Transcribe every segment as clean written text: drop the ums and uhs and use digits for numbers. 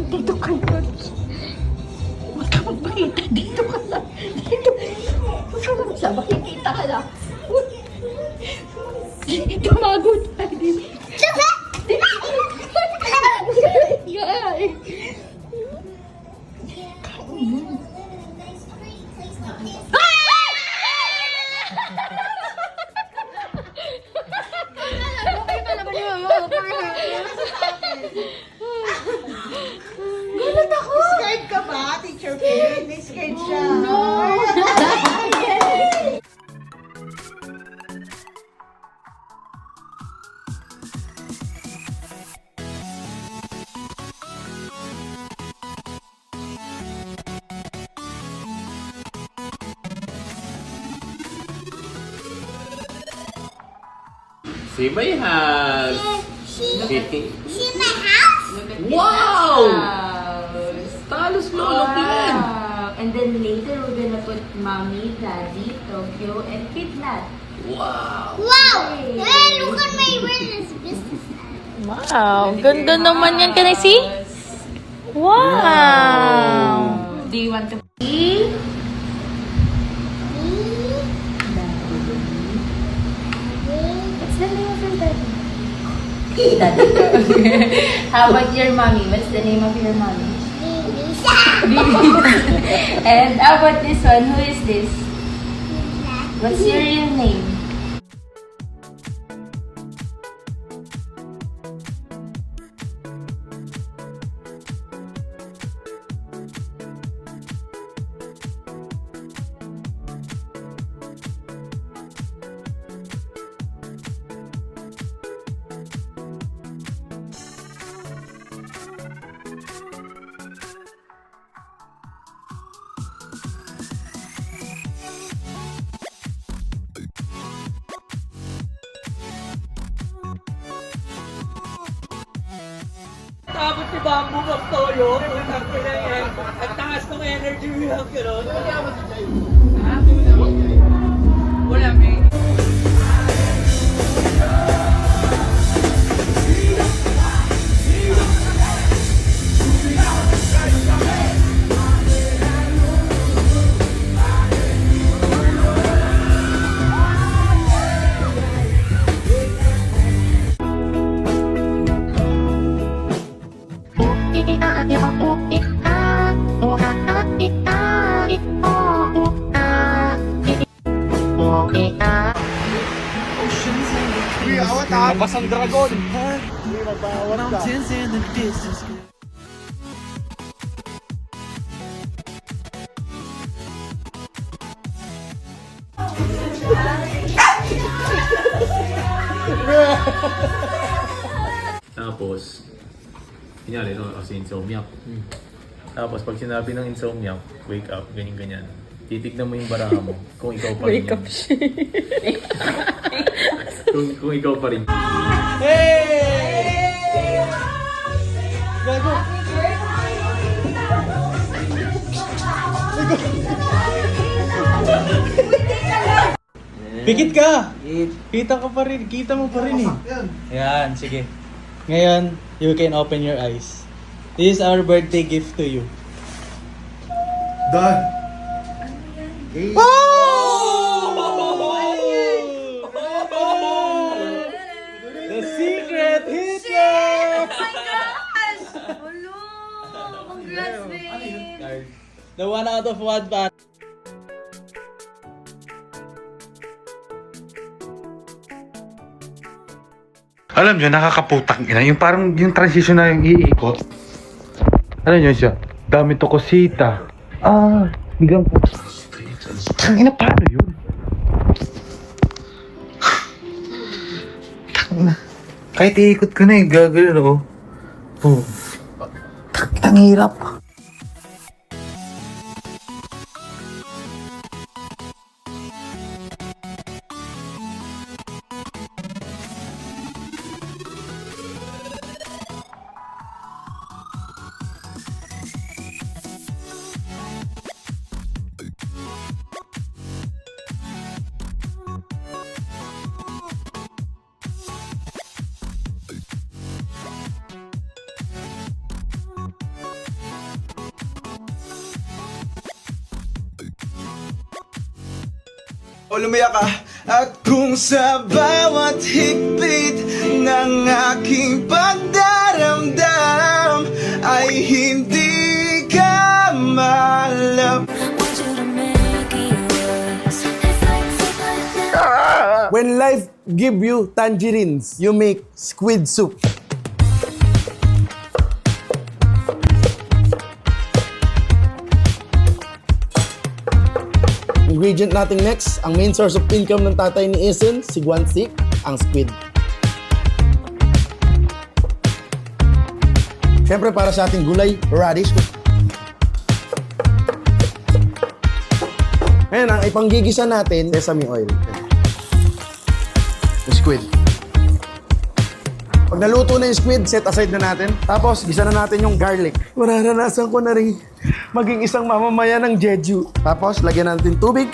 Dito ka na. Huwag ka magpakita. Dito ka na. Dito. Sa makikita ka na. Tumago tayo dito. Gulat ako! Scared ka ba, Teacher Kay? Hindi scared siya. No! See my house. See my house? Wow! Talos lolo plan. And then later we're gonna put mommy, daddy, Tokyo, and Kidnap. Wow! Wow! Hey, look at my witness business. Wow, ganda naman yan. Can I see? Wow! Do you want to see? What's the name of your daddy? Daddy. How about your mommy? What's the name of your mommy? And how about this one? Who is this? What's your real name? Tapos si Bamboo magtulog, punang na yan. At taas ng energy yung gano'n. Wala, may... Labas ang dragon. Mountains in the distance. Tapos, kunyari, no, kasi insomniac. Tapos, pag sinabi ng insomniac, wake up, ganyan-ganyan. Titignan mo yung baraha mo kung ikaw pa rin. Wake up siya. Kung ikaw pa rin. Hey! Gago! Pikit ka! Kita ka pa rin. Kita mo pa rin eh. Yan, sige. Ngayon, you can open your eyes. This is our birthday gift to you. Done. The secret Hitler! Congrats, babe! The 1 out of 1 bat. Alam nyo, nakakaputang ina. Yung parang yung transition na yung iikot. Alam nyo siya? Dami to kosita. Biglang po. Ang ina, paano yun? Tangina. Kahit iikot ko na yung gagawin, oh. Ang hirap. O lumaya ka. At kung sa bawat higpit ng aking pagdaramdam ay hindi ka malap. When life give you tangerines, you make squid soup. Ingredient natin next, ang main source of income ng tatay ni Isen, si Gwansik, ang squid. Siyempre para sa ating gulay, radish. Ngayon, ang ipanggigisa natin, sesame oil. Yung squid. Pag naluto na yung squid, set aside na natin. Tapos, gisa na natin yung garlic. Mararanasan ko na rin maging isang mamamayan ng Jeju. Tapos, lagyan natin tubig.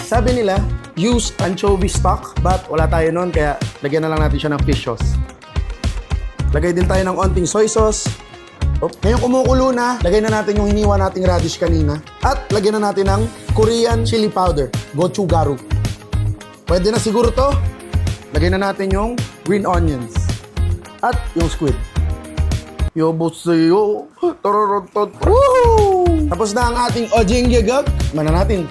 Sabi nila, use anchovy stock. But wala tayo nun, kaya lagyan na lang natin siya ng fish sauce. Lagay din tayo ng onting soy sauce. Ngayon kumukulo na, lagay na natin yung hiniwa nating radish kanina. At lagyan na natin ng Korean chili powder, gochugaru. Pwede na siguro to. Lagay na natin yung green onions. At yung squid. Yoboseyo. Woohoo! Tapos na ang ating ojing gagag. Mana natin.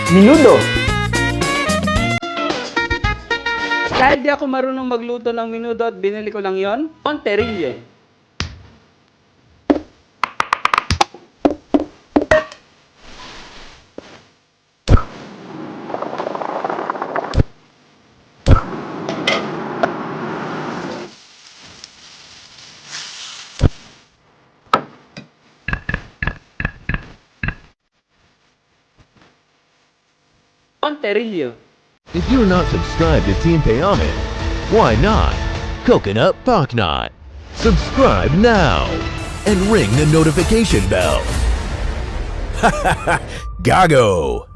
Minudo. Dahil di ako marunong magluto ng minudo at binili ko lang yon, Monterillo. Monterillo. If you're not subscribed to Team Payame, why not? Coconut Paknot. Subscribe now and ring the notification bell. Gago!